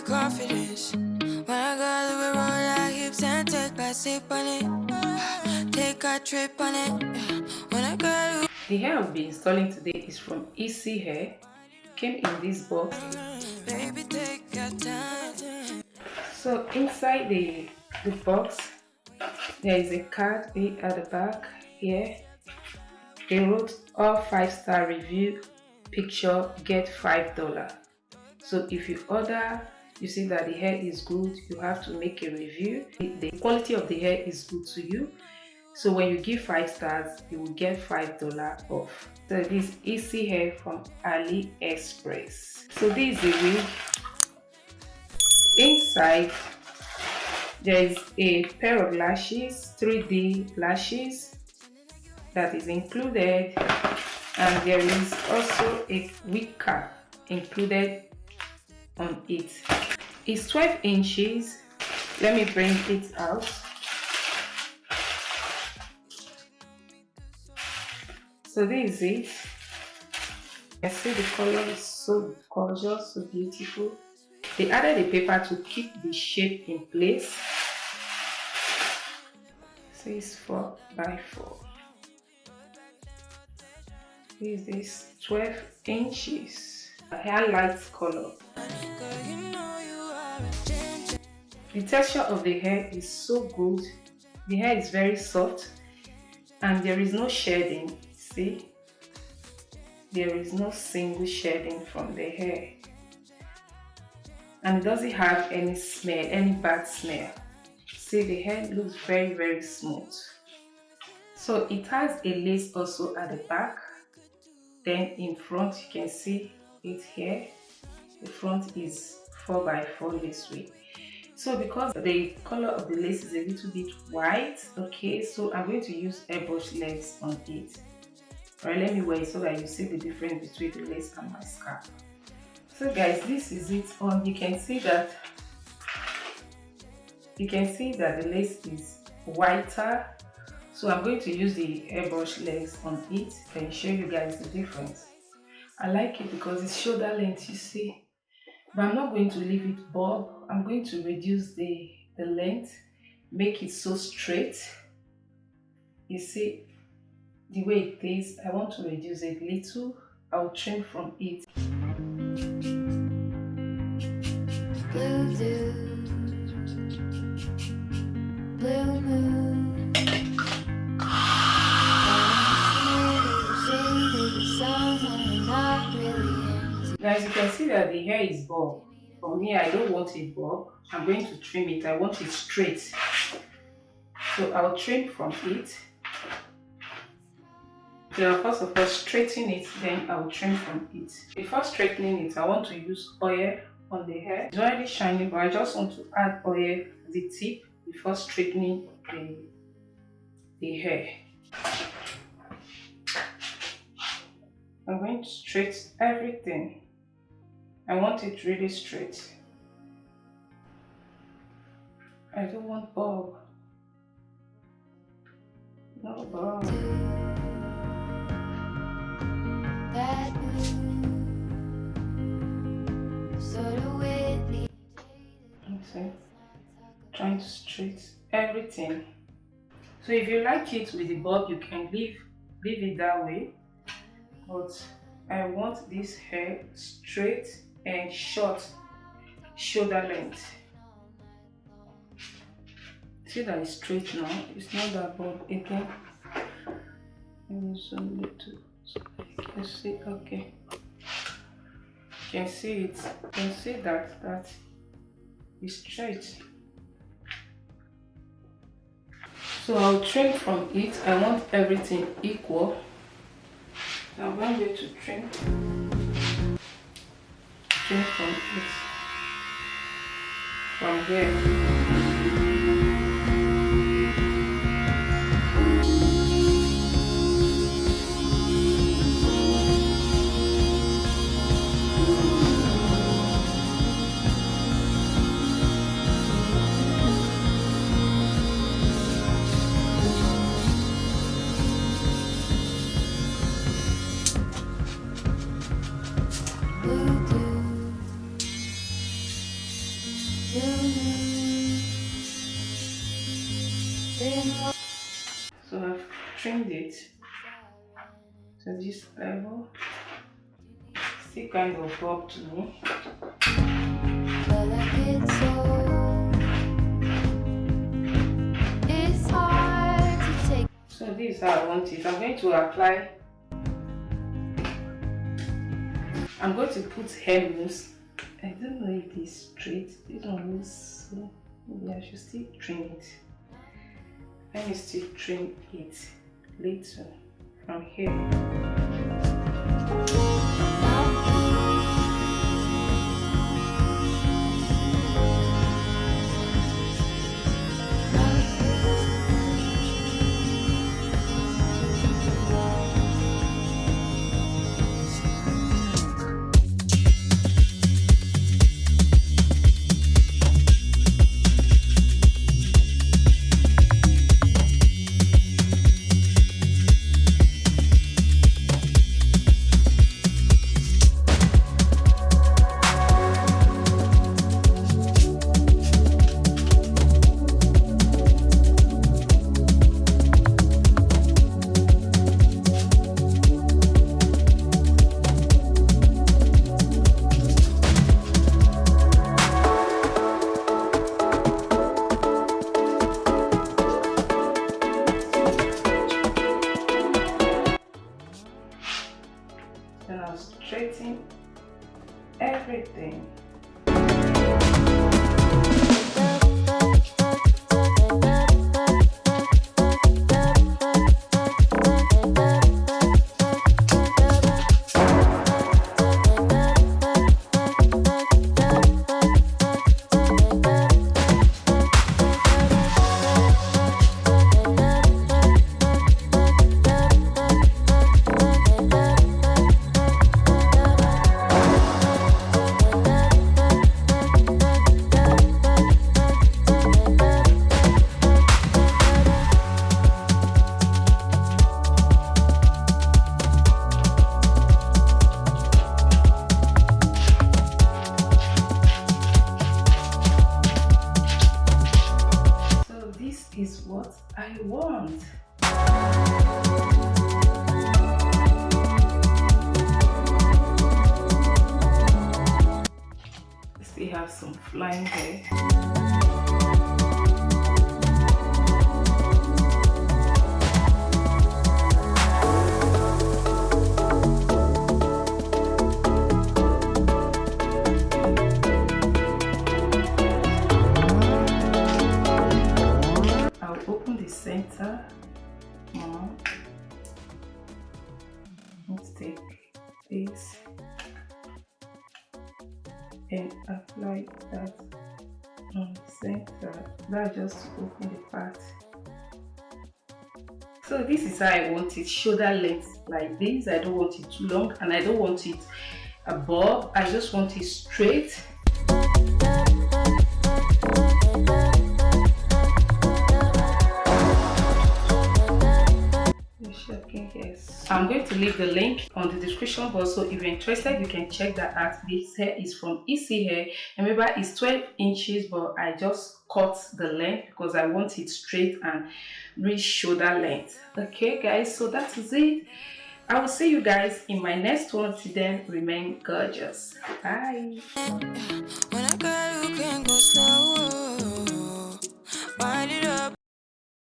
with confidence. When I got it, roll like hips and take back, sip on it. Take a trip on it. When I got it. The hair I'll be installing today is from Easy Hair. Came in this box. Baby, take your time. So inside the box, there is a card at the back here. They wrote all 5-star review picture get $5. So if you order, you see that the hair is good, you have to make a review. The quality of the hair is good to you. So when you give 5 stars, you will get $5 off. So this Easy Hair from AliExpress. So this is the wig. Inside, there is a pair of lashes, 3D lashes that is included, and there is also a wig cap included on it. It's 12 inches. Let me bring it out. So this is it. I see the color is so gorgeous, so beautiful. They added a paper to keep the shape in place. So it's 4x4. This is 12 inches. A highlight color. The texture of the hair is so good. The hair is very soft and there is no shedding. See? There is no single shedding from the hair. And it doesn't have any smell, any bad smell. See, the hair looks very, very smooth. So it has a lace also at the back. Then in front, you can see it here. The front is 4x4 lace wig. So because the color of the lace is a little bit white, okay, so I'm going to use airbrush legs on it. Alright, let me wear it so that you see the difference between the lace and my scarf. So guys, this is it on. You can see that the lace is whiter. So I'm going to use the airbrush legs on it and show you guys the difference. I like it because it's shoulder length, you see. But I'm not going to leave it bob. I'm going to reduce the length, make it so straight. You see the way it is. I want to reduce it a little. I'll trim from it. Blue moon. Guys, you can see that the hair is bob. For me, I don't want it bob. I'm going to trim it. I want it straight. So I'll trim from it. So first of all, straighten it, then I'll trim from it. Before straightening it, I want to use oil on the hair. It's already shiny, but I just want to add oil at the tip before straightening the hair. I'm going to straighten everything. I want it really straight. I don't want bob. No bob. Okay. Trying to straighten everything. So if you like it with the bob, you can leave it that way. But I want this hair straight and short, shoulder length. See that it's straight now. It's not that bob again. Let me zoom it too. So you can see, okay. You can see it. You can see that is straight. So I'll trim from it. I want everything equal. Now I'm going to trim from it from here. trimmed it to this level. Still kind of bob to me. So this is how I want it. I'm going to apply. I'm going to put hair mousse. I don't know if it is straight. This one looks so. Maybe I should still trim it. Let me still trim it later from here. Then I'll straighten everything. Is what I want. Still have some flying hair. Open the center. Let's take this and apply that on the center. That just open the part. So this is how I want it, shoulder length like this. I don't want it too long and I don't want it above. I just want it straight. I'm going to leave the link on the description box, so if you're interested you can check that out. This hair is from Easy Hair. Remember it's 12 inches, but I just cut the length because I want it straight and reach shoulder length. Okay guys, so that is it. I will see you guys in my next one. Till then, remain gorgeous. Bye. When I got you can go slow.